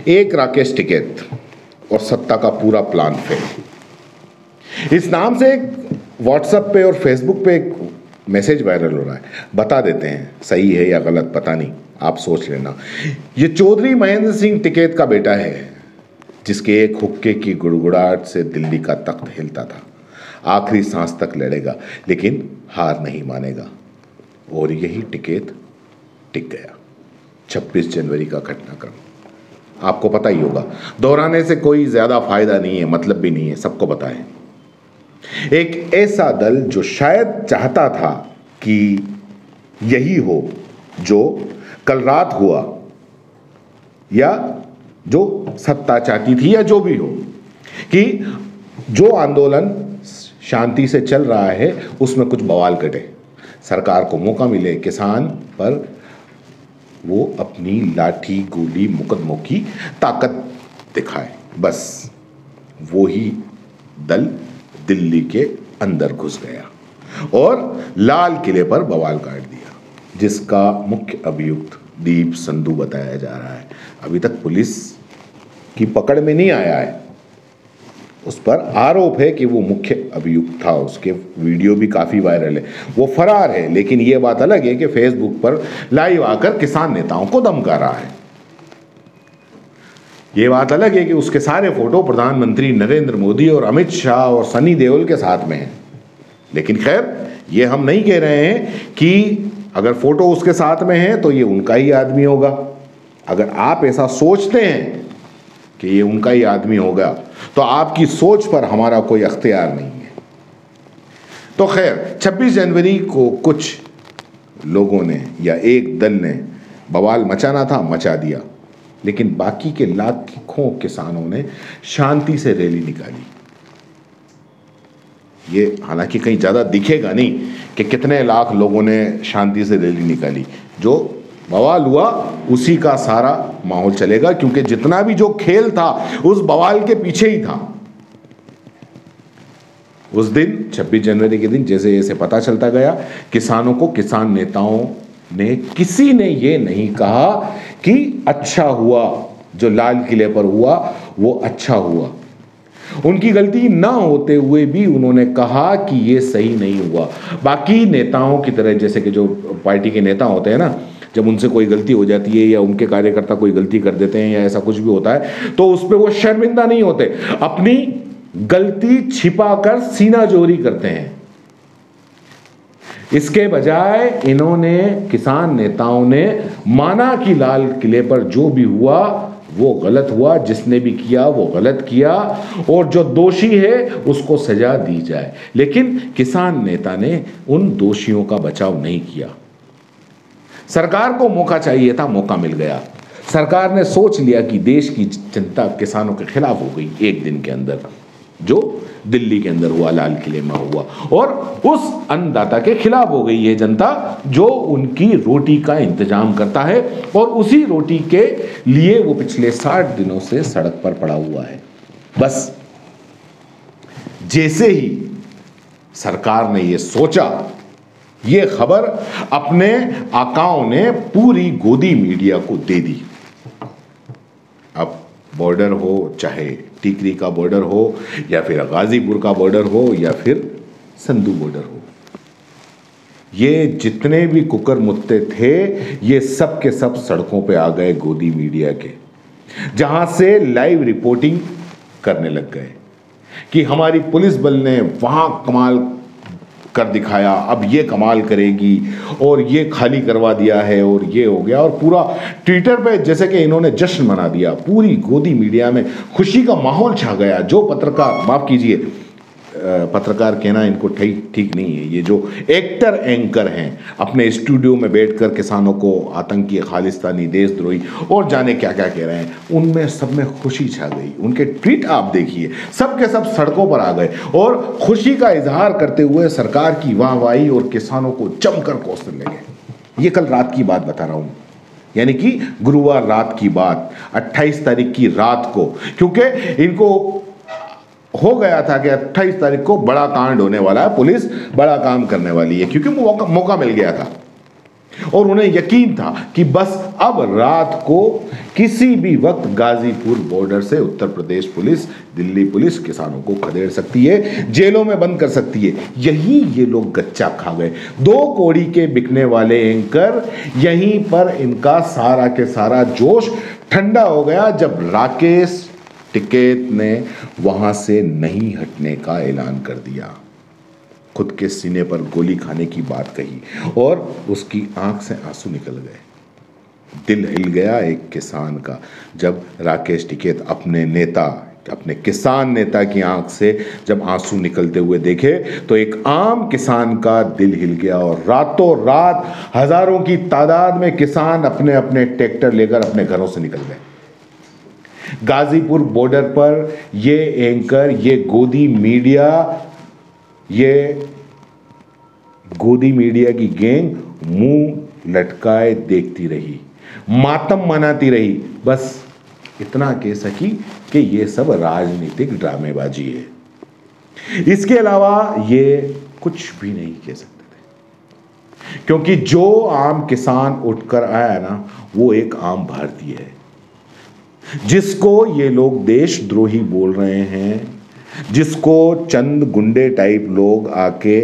एक राकेश टिकैत और सत्ता का पूरा प्लान फेल। इस नाम से एक व्हाट्सएप पे और फेसबुक पे एक मैसेज वायरल हो रहा है। बता देते हैं सही है या गलत, पता नहीं, आप सोच लेना। ये चौधरी महेंद्र सिंह टिकैत का बेटा है, जिसके एक हुक्के की गुड़गुड़ाहट से दिल्ली का तख्त हिलता था। आखिरी सांस तक लड़ेगा लेकिन हार नहीं मानेगा। और यही टिकैत टिक गया। 26 जनवरी का घटनाक्रम आपको पता ही होगा, दोहराने से कोई ज्यादा फायदा नहीं है, मतलब भी नहीं है, सबको पता है। एक ऐसा दल जो शायद चाहता था कि यही हो जो कल रात हुआ, या जो सत्ता चाहती थी, या जो भी हो, कि जो आंदोलन शांति से चल रहा है उसमें कुछ बवाल कटे, सरकार को मौका मिले, किसान पर वो अपनी लाठी गोली मुकदमों की ताकत दिखाए। बस वो ही दल दिल्ली के अंदर घुस गया और लाल किले पर बवाल काट दिया, जिसका मुख्य अभियुक्त दीप संधू बताया जा रहा है। अभी तक पुलिस की पकड़ में नहीं आया है। उस पर आरोप है कि वो मुख्य अभियुक्त था, उसके वीडियो भी काफ़ी वायरल है। वो फरार है, लेकिन ये बात अलग है कि फेसबुक पर लाइव आकर किसान नेताओं को धमका रहा है। ये बात अलग है कि उसके सारे फोटो प्रधानमंत्री नरेंद्र मोदी और अमित शाह और सनी देओल के साथ में हैं। लेकिन खैर, ये हम नहीं कह रहे हैं कि अगर फोटो उसके साथ में है तो ये उनका ही आदमी होगा। अगर आप ऐसा सोचते हैं कि ये उनका ही आदमी होगा तो आपकी सोच पर हमारा कोई अख्तियार नहीं है। तो खैर, 26 जनवरी को कुछ लोगों ने या एक दल ने बवाल मचाना था, मचा दिया, लेकिन बाकी के लाखों किसानों ने शांति से रैली निकाली। ये हालांकि कहीं ज़्यादा दिखेगा नहीं कि कितने लाख लोगों ने शांति से रैली निकाली। जो बवाल हुआ उसी का सारा माहौल चलेगा, क्योंकि जितना भी जो खेल था उस बवाल के पीछे ही था। उस दिन 26 जनवरी के दिन जैसे जैसे पता चलता गया, किसानों को किसान नेताओं ने, किसी ने ये नहीं कहा कि अच्छा हुआ जो लाल किले पर हुआ वो अच्छा हुआ। उनकी गलती ना होते हुए भी उन्होंने कहा कि ये सही नहीं हुआ। बाकी नेताओं की तरह, जैसे कि जो पार्टी के नेता होते हैं ना, जब उनसे कोई गलती हो जाती है या उनके कार्यकर्ता कोई गलती कर देते हैं या ऐसा कुछ भी होता है तो उस पर वो शर्मिंदा नहीं होते, अपनी गलती छिपाकर सीना जोरी करते हैं। इसके बजाय इन्होंने, किसान नेताओं ने माना कि लाल किले पर जो भी हुआ वो गलत हुआ, जिसने भी किया वो गलत किया और जो दोषी है उसको सजा दी जाए। लेकिन किसान नेता ने उन दोषियों का बचाव नहीं किया। सरकार को मौका चाहिए था, मौका मिल गया। सरकार ने सोच लिया कि देश की जनता किसानों के खिलाफ हो गई एक दिन के अंदर, जो दिल्ली के अंदर हुआ, लाल किले में हुआ, और उस अन्नदाता के खिलाफ हो गई ये जनता जो उनकी रोटी का इंतजाम करता है और उसी रोटी के लिए वो पिछले 60 दिनों से सड़क पर पड़ा हुआ है। बस जैसे ही सरकार ने ये सोचा, ये खबर अपने आकाओं ने पूरी गोदी मीडिया को दे दी। अब बॉर्डर हो, चाहे टीकरी का बॉर्डर हो या फिर गाजीपुर का बॉर्डर हो या फिर संधू बॉर्डर हो, ये जितने भी कुकर मुत्ते थे ये सब के सब सड़कों पे आ गए गोदी मीडिया के, जहां से लाइव रिपोर्टिंग करने लग गए कि हमारी पुलिस बल ने वहां कमाल कर दिखाया, अब ये कमाल करेगी और ये खाली करवा दिया है और ये हो गया। और पूरा ट्विटर पे जैसे कि इन्होंने जश्न मना दिया, पूरी गोदी मीडिया में खुशी का माहौल छा गया। जो पत्रकार, माफ कीजिए, पत्रकार कहना इनको ठीक नहीं है, ये जो एक्टर एंकर हैं अपने स्टूडियो में बैठकर किसानों को आतंकी, खालिस्तानी, देशद्रोही और जाने क्या क्या कह रहे हैं, उनमें सब में खुशी छा गई। उनके ट्वीट आप देखिए, सब के सब सड़कों पर आ गए और खुशी का इजहार करते हुए सरकार की वाहवाही और किसानों को जमकर कोसने लगे। ये कल रात की बात बता रहा हूँ, यानी कि गुरुवार रात की बात, 28 तारीख की रात को, क्योंकि इनको हो गया था कि 28 तारीख को बड़ा कांड होने वाला है, पुलिस बड़ा काम करने वाली है, क्योंकि मौका मिल गया था। और उन्हें यकीन था कि बस अब रात को किसी भी वक्त गाजीपुर बॉर्डर से उत्तर प्रदेश पुलिस, दिल्ली पुलिस किसानों को खदेड़ सकती है, जेलों में बंद कर सकती है। यही ये लोग गच्चा खा गए। 2 कौड़ी के बिकने वाले एंकर, यहीं पर इनका सारा के सारा जोश ठंडा हो गया जब राकेश टिकैत ने वहां से नहीं हटने का ऐलान कर दिया, खुद के सीने पर गोली खाने की बात कही और उसकी आंख से आंसू निकल गए। दिल हिल गया एक किसान का जब राकेश टिकैत अपने नेता, अपने किसान नेता की आंख से जब आंसू निकलते हुए देखे तो एक आम किसान का दिल हिल गया और रातों रात हजारों की तादाद में किसान अपने अपने ट्रैक्टर लेकर अपने घरों से निकल गए। गाजीपुर बॉर्डर पर ये एंकर, ये गोदी मीडिया की गैंग मुंह लटकाए देखती रही, मातम मनाती रही, बस इतना कह सकी कि ये सब राजनीतिक ड्रामेबाजी है। इसके अलावा ये कुछ भी नहीं कह सकते थे, क्योंकि जो आम किसान उठकर आया ना, वो एक आम भारतीय है जिसको ये लोग देशद्रोही बोल रहे हैं, जिसको चंद गुंडे टाइप लोग आके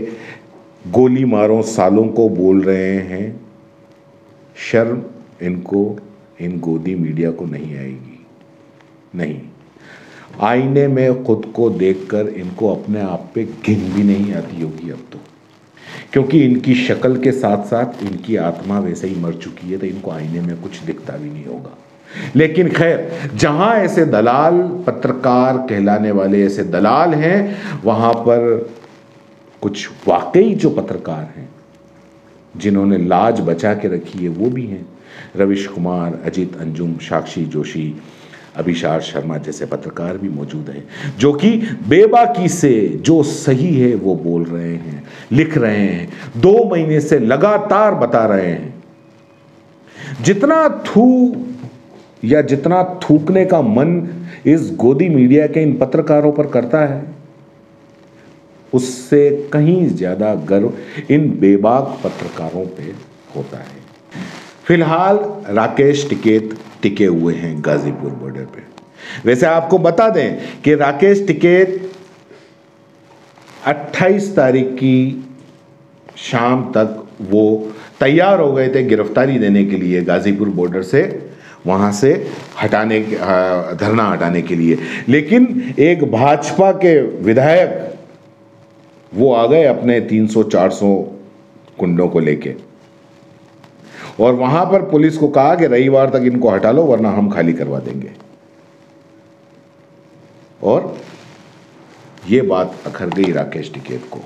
गोली मारो सालों को बोल रहे हैं। शर्म इनको, इन गोदी मीडिया को नहीं आएगी। नहीं, आईने में खुद को देखकर इनको अपने आप पे घिन भी नहीं आती होगी अब तो, क्योंकि इनकी शक्ल के साथ साथ इनकी आत्मा वैसे ही मर चुकी है, तो इनको आईने में कुछ दिखता भी नहीं होगा। लेकिन खैर, जहां ऐसे दलाल, पत्रकार कहलाने वाले ऐसे दलाल हैं, वहां पर कुछ वाकई जो पत्रकार हैं जिन्होंने लाज बचा के रखी है वो भी हैं। रविश कुमार, अजीत अंजुम, साक्षी जोशी, अभिषार शर्मा जैसे पत्रकार भी मौजूद हैं, जो कि बेबाकी से जो सही है वो बोल रहे हैं, लिख रहे हैं, 2 महीने से लगातार बता रहे हैं। जितना जितना थूकने का मन इस गोदी मीडिया के इन पत्रकारों पर करता है, उससे कहीं ज्यादा गर्व इन बेबाक पत्रकारों पे होता है। फिलहाल राकेश टिकैत टिके हुए हैं गाजीपुर बॉर्डर पे। वैसे आपको बता दें कि राकेश टिकैत 28 तारीख की शाम तक वो तैयार हो गए थे गिरफ्तारी देने के लिए, गाजीपुर बॉर्डर से वहाँ से हटाने, धरना हटाने के लिए। लेकिन एक भाजपा के विधायक वो आ गए अपने 300-400 गुंडों को लेके, और वहां पर पुलिस को कहा कि रविवार तक इनको हटा लो वरना हम खाली करवा देंगे। और ये बात अखर गई राकेश टिकैत को,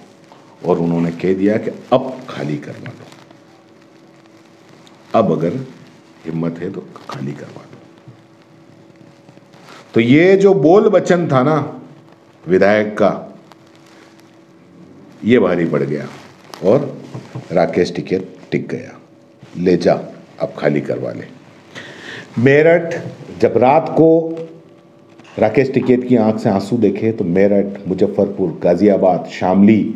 और उन्होंने कह दिया कि अब खाली करवा लो, अब अगर हिम्मत है तो खाली करवा दो। तो ये जो बोल वचन था ना विधायक का, ये भारी पड़ गया और राकेश टिकैत टिक गया। ले जा, अब खाली करवा ले। मेरठ, जब रात को राकेश टिकैत की आंख से आंसू देखे तो मेरठ, मुजफ्फरपुर, गाजियाबाद, शामली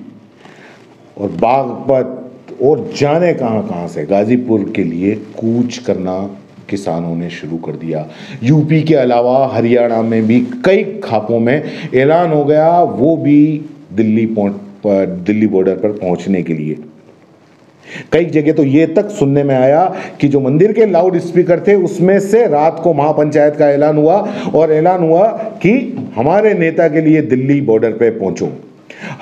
और बागपत और जाने कहां से गाजीपुर के लिए कूच करना किसानों ने शुरू कर दिया। यूपी के अलावा हरियाणा में भी कई खापों में ऐलान हो गया, वो भी दिल्ली बॉर्डर पर पहुंचने के लिए। कई जगह तो ये तक सुनने में आया कि जो मंदिर के लाउड स्पीकर थे उसमें से रात को महापंचायत का ऐलान हुआ, और ऐलान हुआ कि हमारे नेता के लिए दिल्ली बॉर्डर पे पहुंचो।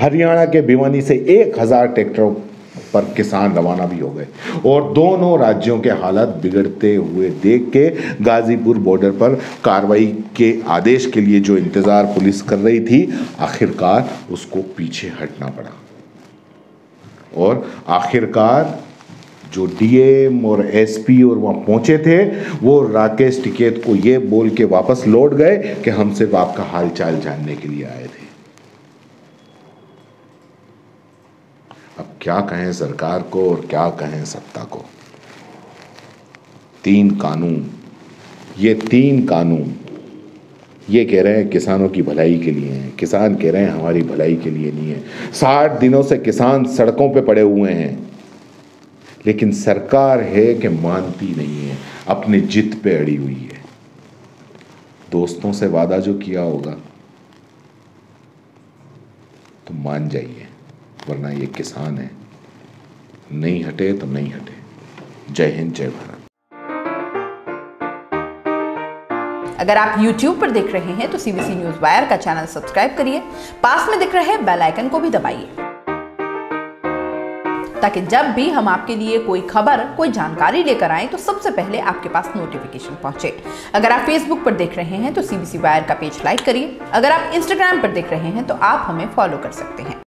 हरियाणा के भिवानी से 1000 ट्रैक्टरों पर किसान रवाना भी हो गए, और दोनों राज्यों के हालात बिगड़ते हुए देख के गाजीपुर बॉर्डर पर कार्रवाई के आदेश के लिए जो इंतजार पुलिस कर रही थी, आखिरकार उसको पीछे हटना पड़ा। और आखिरकार जो डीएम और एसपी और वहाँ पहुंचे थे, वो राकेश टिकैत को ये बोल के वापस लौट गए कि हम सिर्फ आपका हालचाल जानने के लिए आए थे। अब क्या कहें सरकार को और क्या कहें सत्ता को। 3 कानून, ये 3 कानून ये कह रहे हैं किसानों की भलाई के लिए हैं, किसान कह रहे हैं हमारी भलाई के लिए नहीं है। 60 दिनों से किसान सड़कों पे पड़े हुए हैं, लेकिन सरकार है कि मानती नहीं है, अपने जिद पे अड़ी हुई है। दोस्तों से वादा जो किया होगा तो मान जाइए, वरना ये किसान है, नहीं हटे तो नहीं हटे। जय हिंद, जय भारत। अगर आप YouTube पर देख रहे हैं तो CBC न्यूज़ वायर का चैनल सब्सक्राइब करिए, पास में दिख रहे बेल आइकन को भी दबाइए, ताकि जब भी हम आपके लिए कोई खबर, कोई जानकारी लेकर आए तो सबसे पहले आपके पास नोटिफिकेशन पहुंचे। अगर आप Facebook पर देख रहे हैं तो CBC वायर का पेज लाइक करिए। अगर आप Instagram पर देख रहे हैं तो आप हमें फॉलो कर सकते हैं।